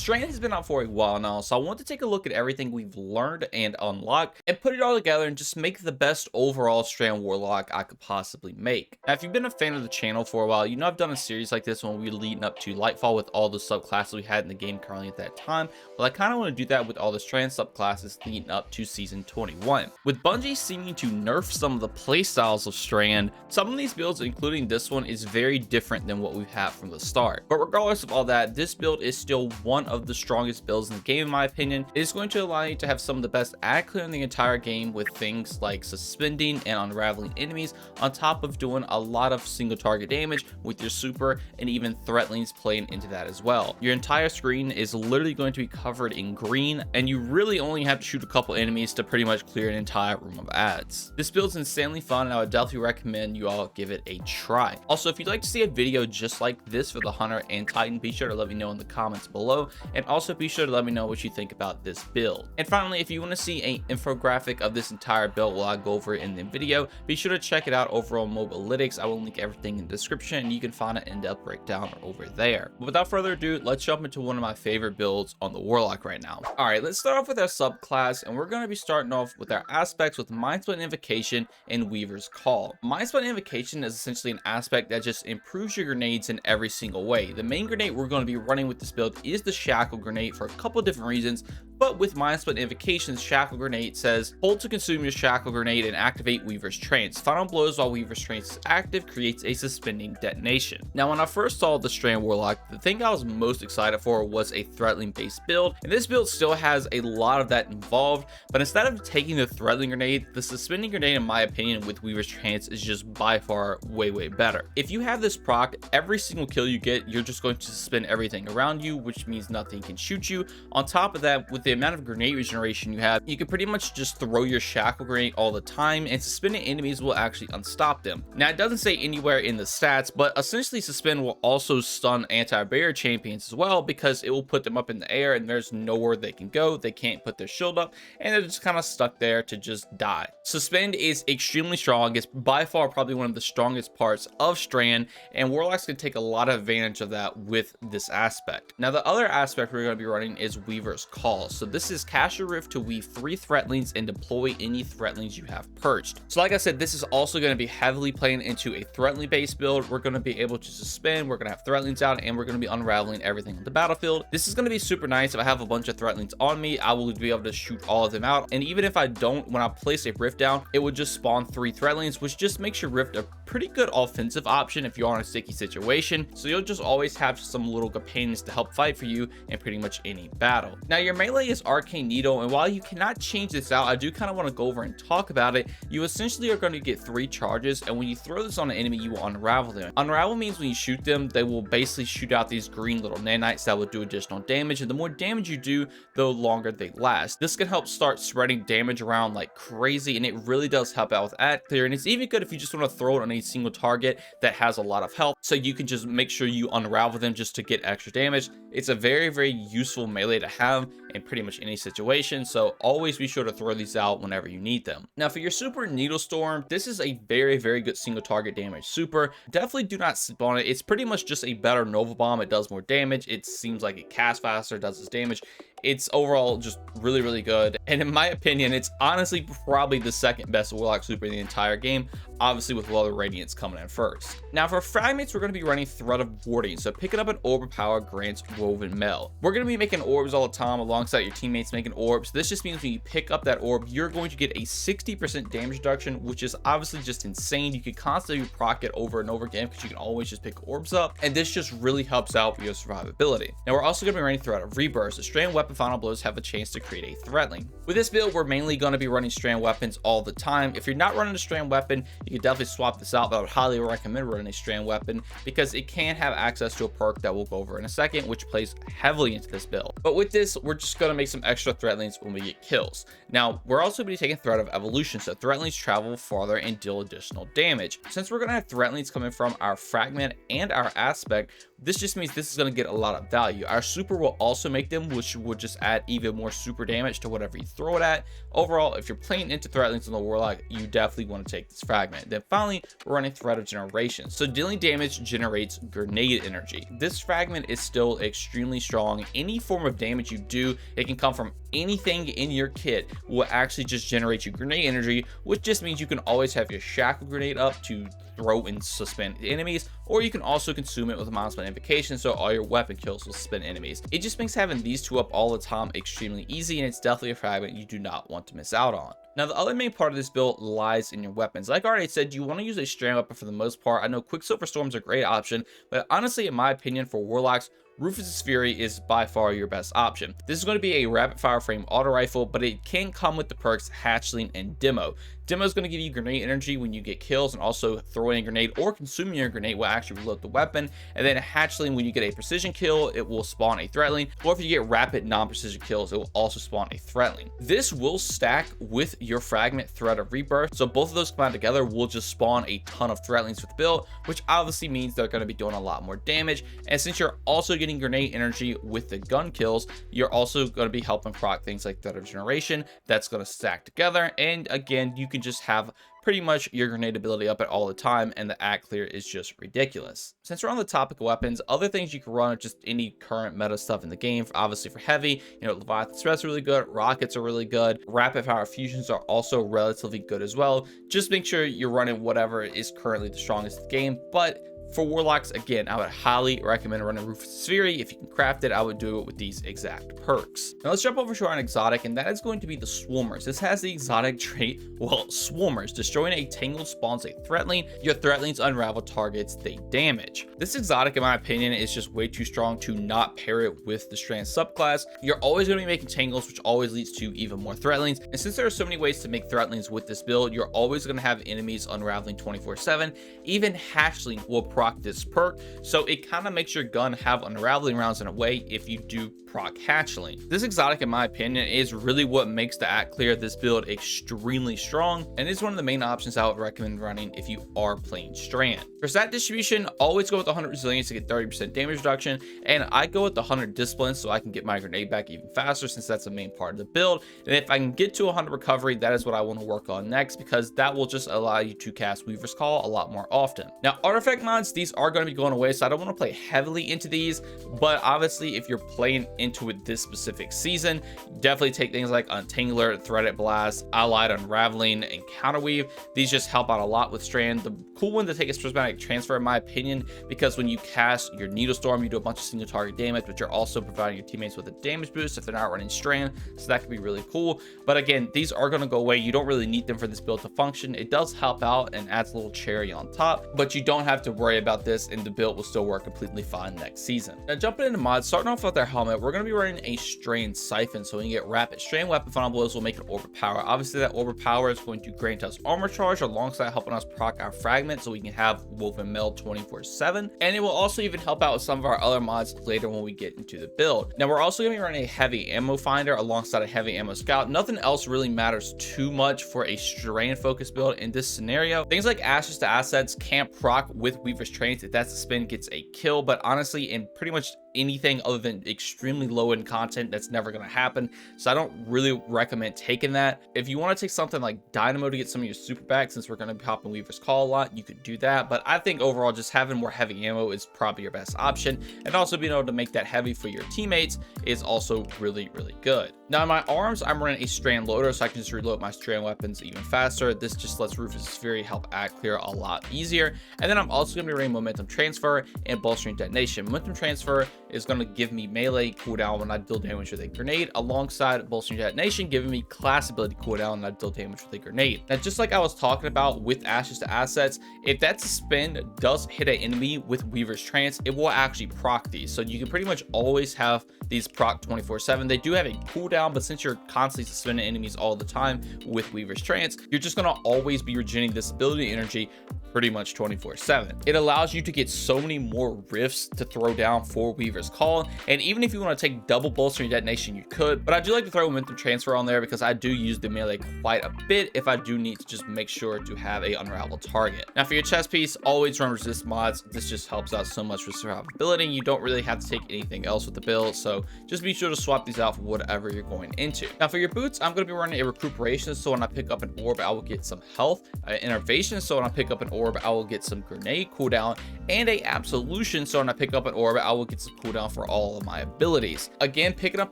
Strand has been out for a while now, so I want to take a look at everything we've learned and unlocked and put it all together and just make the best overall Strand Warlock I could possibly make. Now, if you've been a fan of the channel for a while, you know I've done a series like this when we were leading up to Lightfall with all the subclasses we had in the game currently at that time. Well, I kind of want to do that with all the Strand subclasses leading up to Season 21. With Bungie seeming to nerf some of the playstyles of Strand, some of these builds, including this one, is very different than what we've had from the start. But regardless of all that, this build is still one of the strongest builds in the game in my opinion. It is going to allow you to have some of the best ad clear in the entire game with things like suspending and unraveling enemies, on top of doing a lot of single target damage with your super, and even threatlings playing into that as well. Your entire screen is literally going to be covered in green, and you really only have to shoot a couple enemies to pretty much clear an entire room of ads. This build's insanely fun, and I would definitely recommend you all give it a try. Also, if you'd like to see a video just like this for the Hunter and Titan, be sure to let me know in the comments below, and also be sure to let me know what you think about this build. And finally, if you want to see an infographic of this entire build while I go over it in the video, be sure to check it out over on Mobalytics. I will link everything in the description, and you can find an in-depth breakdown over there. But without further ado, let's jump into one of my favorite builds on the Warlock right now. All right, let's start off with our subclass, and we're going to be starting off with our aspects with Mindsplit Invocation and Weaver's Call. Mindsplit Invocation is essentially an aspect that just improves your grenades in every single way. The main grenade we're going to be running with this build is the Shackle Grenade for a couple of different reasons, but with Mindsplit Invocation's Shackle Grenade says, hold to consume your Shackle Grenade and activate Weaver's Trance. Final blows while Weaver's Trance is active creates a suspending detonation. Now, when I first saw the Strand Warlock, the thing I was most excited for was a threatling based build, and this build still has a lot of that involved, but instead of taking the threatling grenade, the suspending grenade in my opinion with Weaver's Trance is just by far way better. If you have this proc, every single kill you get, you're just going to suspend everything around you, which means nothing can shoot you. On top of that, with the amount of grenade regeneration you have, you can pretty much just throw your Shackle Grenade all the time, and suspending enemies will actually unstop them. Now, it doesn't say anywhere in the stats, but essentially suspend will also stun anti-barrier champions as well, because it will put them up in the air and there's nowhere they can go. They can't put their shield up, and they're just kind of stuck there to just die. Suspend is extremely strong. It's by far probably one of the strongest parts of Strand, and Warlocks can take a lot of advantage of that with this aspect. Now, the other aspect we're going to be running is Weaver's Call. So this is cast your Rift to weave 3 threatlings and deploy any threatlings you have perched. So like I said, this is also going to be heavily playing into a threatling based build. We're going to be able to suspend, we're going to have threatlings out, and we're going to be unraveling everything on the battlefield. This is going to be super nice. If I have a bunch of threatlings on me, I will be able to shoot all of them out, and even if I don't, when I place a Rift down, it would just spawn 3 threatlings, which just makes your Rift a pretty good offensive option if you're in a sticky situation. So you'll just always have some little companions to help fight for you in pretty much any battle. Now, your melee is Arcane Needle, and while you cannot change this out, I do kind of want to go over and talk about it. You essentially are going to get 3 charges, and when you throw this on an enemy, you will unravel them. Unravel means when you shoot them, they will basically shoot out these green little nanites that will do additional damage, and the more damage you do, the longer they last. This can help start spreading damage around like crazy, and it really does help out with ad clear, and it's even good if you just want to throw it on a single target that has a lot of health, so you can just make sure you unravel them just to get extra damage. It's a very useful melee to have in pretty much any situation, so always be sure to throw these out whenever you need them. Now, for your super Needle Storm, this is a very good single target damage super. Definitely do not sleep on it. It's pretty much just a better Nova Bomb. It does more damage. It seems like it casts faster, does its damage. It's overall just really good, and in my opinion, it's honestly probably the second best Warlock super in the entire game, obviously with Well of Radiance coming in first. Now, for fragments, we're going to be running Thread of Warding, so picking up an Orb of Power grants Woven Mail. We're going to be making orbs all the time alongside your teammates making orbs. This just means when you pick up that orb, you're going to get a 60% damage reduction, which is obviously just insane. You can constantly proc it over and over again because you can always just pick orbs up, and this just really helps out with your survivability. Now, we're also going to be running Thread of Rebirth, so Strand Weapon Final Blows have a chance to create a threatling. With this build, we're mainly going to be running Strand Weapons all the time. If you're not running a Strand Weapon, you can definitely swap this out, but I would highly recommend running a Strand Weapon because it can have access to a perk that we'll go over in a second, which plays heavily into this build. But with this, we're just going to make some extra threatlings when we get kills. Now, we're also going to be taking Thread of Evolution, so threatlings travel farther and deal additional damage. Since we're going to have threatlings coming from our fragment and our aspect, this just means this is going to get a lot of value. Our super will also make them, which will just add even more super damage to whatever you throw it at. Overall, if you're playing into Threatlings on the Warlock, you definitely want to take this fragment. Then finally, we're running Threat of Generation. So dealing damage generates grenade energy. This fragment is still extremely strong. Any form of damage you do, it can come from anything in your kit, will actually just generate you grenade energy, which just means you can always have your shackle grenade up to throw and suspend enemies, or you can also consume it with a milestone invocation, so all your weapon kills will suspend enemies. It just makes having these two up all the time extremely easy, and it's definitely a fragment you do not want to miss out on. Now, the other main part of this build lies in your weapons. Like I already said, you want to use a strand weapon for the most part. I know Quicksilver Storm's a great option, but honestly, in my opinion, for Warlocks, Rufus's Fury is by far your best option. This is going to be a rapid fire frame auto rifle, but it can come with the perks Hatchling and Demo. Demo is going to give you grenade energy when you get kills, and also throwing a grenade or consuming your grenade will actually reload the weapon. And then Hatchling, when you get a precision kill, it will spawn a Threatling, or if you get rapid non-precision kills, it will also spawn a Threatling. This will stack with your fragment Threat of Rebirth, so both of those combined together will just spawn a ton of Threatlings with the build, which obviously means they're going to be doing a lot more damage. And since you're also getting grenade energy with the gun kills, you're also going to be helping proc things like Threat of Generation. That's going to stack together, and again, you can just have pretty much your grenade ability up at all the time, and the act clear is just ridiculous. Since we're on the topic of weapons, other things you can run are just any current meta stuff in the game. Obviously for heavy, you know, Leviathan Stress are really good, rockets are really good, rapid fire fusions are also relatively good as well. Just make sure you're running whatever is currently the strongest in the game. But for Warlocks, again, I would highly recommend running Rufus's Fury. If you can craft it, I would do it with these exact perks. Now let's jump over to our exotic, and that is going to be the Swarmers. This has the exotic trait, well, Swarmers. Destroying a Tangled spawns a Threatling. Your Threatlings unravel targets they damage. This exotic, in my opinion, is just way too strong to not pair it with the Strand subclass. You're always going to be making Tangles, which always leads to even more Threatlings. And since there are so many ways to make Threatlings with this build, you're always going to have enemies unraveling 24/7. Even Hatchling will proc this perk, so it kind of makes your gun have unraveling rounds in a way if you do proc Hatchling. This exotic, in my opinion, is really what makes the act clear this build extremely strong, and is one of the main options I would recommend running if you are playing Strand. For stat distribution, always go with 100 resilience to get 30% damage reduction, and I go with the 100 discipline so I can get my grenade back even faster, since that's the main part of the build. And if I can get to 100 recovery, that is what I want to work on next, because that will just allow you to cast Weaver's Call a lot more often. Now, artifact mods, these are going to be going away, so I don't want to play heavily into these, but obviously if you're playing into it this specific season, definitely take things like Untangler, Threaded Blast, Allied Unraveling, and Counterweave. These just help out a lot with Strand. The cool one to take is Prismatic Transfer, in my opinion, because when you cast your Needle Storm, you do a bunch of single target damage, but you're also providing your teammates with a damage boost if they're not running Strand, so that could be really cool. But again, these are going to go away. You don't really need them for this build to function. It does help out and adds a little cherry on top, but you don't have to worry about this, and the build will still work completely fine next season. Now jumping into mods, starting off with their helmet, we're going to be running a Strand Siphon. So when you get rapid Strand weapon final blows, will make it overpower. Obviously that overpower is going to grant us armor charge alongside helping us proc our fragment, so we can have woven meld 24/7, and it will also even help out with some of our other mods later when we get into the build. Now we're also going to be running a heavy ammo finder alongside a heavy ammo scout. Nothing else really matters too much for a Strand focused build in this scenario. Things like Ashes to Assets can't proc with Weaver's Trains if that's the spin gets a kill, but honestly in pretty much anything other than extremely low end content, that's never going to happen, so I don't really recommend taking that. If you want to take something like Dynamo to get some of your super back, since we're going to be hopping Weaver's Call a lot, you could do that, but I think overall just having more heavy ammo is probably your best option, and also being able to make that heavy for your teammates is also really good. Now in my arms, I'm running a Strand Loader, so I can just reload my Strand weapons even faster. This just lets Rufus's Fury help act clear a lot easier. And then I'm also going to be running Momentum Transfer and Bolstering Detonation. Momentum Transfer is going to give me melee cooldown when I deal damage with a grenade, alongside Bolstering Detonation giving me class ability cooldown when I deal damage with a grenade. Now just like I was talking about with Ashes to Assets, if that spin does hit an enemy with Weaver's Trance, it will actually proc these, so you can pretty much always have these proc 24/7. They do have a cooldown, but since you're constantly suspending enemies all the time with Weaver's Trance, you're just going to always be regenerating this ability energy pretty much 24/7. It allows you to get so many more rifts to throw down for Weaver's Call, and even if you want to take double bolstering detonation, you could, but I do like to throw momentum transfer on there because I do use the melee quite a bit if I do need to just make sure to have a unravel target. Now for your chest piece, always run resist mods. This just helps out so much with survivability. You don't really have to take anything else with the build, so just be sure to swap these out for whatever you're going into. Now for your boots, I'm going to be running a recuperation, so when I pick up an orb, I will get some health, innervation, so when I pick up an orb, I will get some grenade cooldown, and a absolution, so when I pick up an orb, I will get some cooldown for all of my abilities. Again, picking up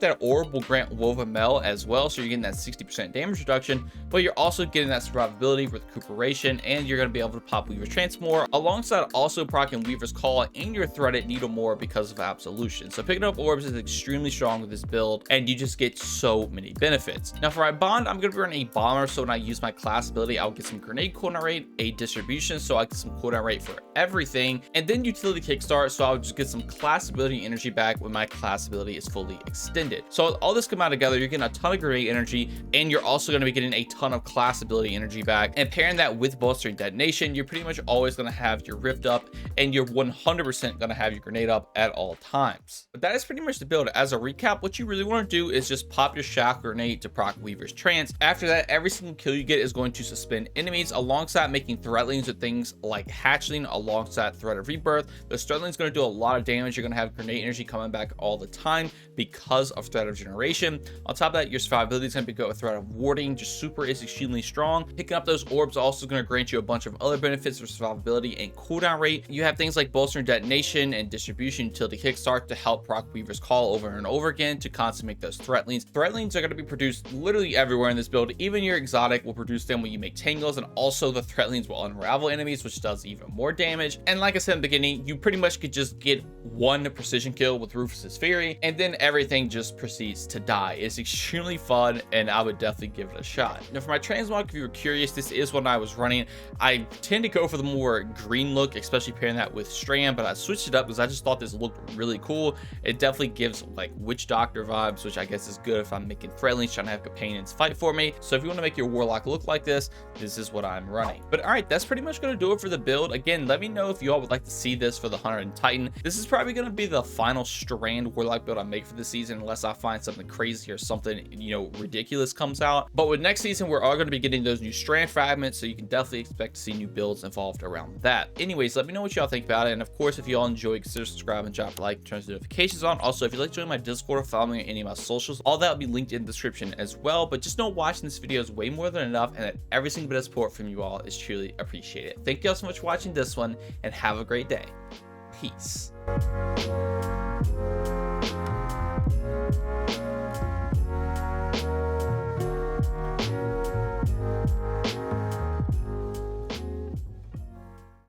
that orb will grant Woven Mel as well, so you're getting that 60% damage reduction, but you're also getting that survivability with recuperation, and you're going to be able to pop Weaver's Trance more, alongside also proccing Weaver's Call and your Threaded Needle more because of absolution. So picking up orbs is extremely strong with this build, and you just get so many benefits. Now for my bond, I'm going to be running a bomber, so when I use my class ability, I'll get some grenade cooldown rate, a distribution, so I get some cooldown rate for everything, and then utility kickstart, so I'll just get some class ability energy back when my class ability is fully extended. So with all this combined together, you're getting a ton of grenade energy, and you're also going to be getting a ton of class ability energy back, and pairing that with bolstering detonation, you're pretty much always going to have your rift up, and you're 100% going to have your grenade up at all times. But that is pretty much the build. As a recap, what you really want to do is just pop your shock grenade to proc Weaver's Trance. After that, every single kill you get is going to suspend enemies, alongside making threatlings with things like hatchling alongside Thread of Rebirth. The threatling's going to do a lot of damage. You're going to have grenade energy coming back all the time because of Thread of Generation. On top of that, your survivability is going to be good with Thread of Warding. Just super is extremely strong. Picking up those orbs also going to grant you a bunch of other benefits for survivability and cooldown rate. You have things like bolstering detonation and distribution utility kickstart to help proc Weaver's Call over and over again to constantly make those threatlings. Threatlings are going to be produced literally everywhere in this build. Even your exotic will produce them when you make tangles, and also the threatlings will unravel enemies, which does even more damage. And like I said in the beginning, you pretty much could just get one precision kill with Rufus's Fury, and then everything just proceeds to die. It's extremely fun, and I would definitely give it a shot. Now for my transmog, if you were curious, this is what I was running. I tend to go for the more green look, especially pairing that with Strand, but I switched it up because I just thought this looked really cool. It definitely gives like Witch Doctor vibes, which I guess is good if I'm making threatlings, trying to have companions fight for me. So if you want to make your Warlock look like this is what I'm running. But all right, that's pretty much going to do it for the build. Again, let me know if you all would like to see this for the Hunter and Titan. This is probably going to be the final Strand Warlock build I make for the season, unless I find something crazy or something, you know, ridiculous comes out. But with next season, we're all going to be getting those new Strand fragments, so you can definitely expect to see new builds involved around that. Anyways, let me know what y'all think about it, and of course, if you all enjoy, consider subscribing, drop a like, turn the notifications on. Also, if you'd like to join my Discord or follow me on any of my socials, all that will be linked in the description as well. But just know watching this video is way more than enough, and that every single bit of support from you all is truly appreciated. Thank you all so much for watching this one, and have a great day. Peace.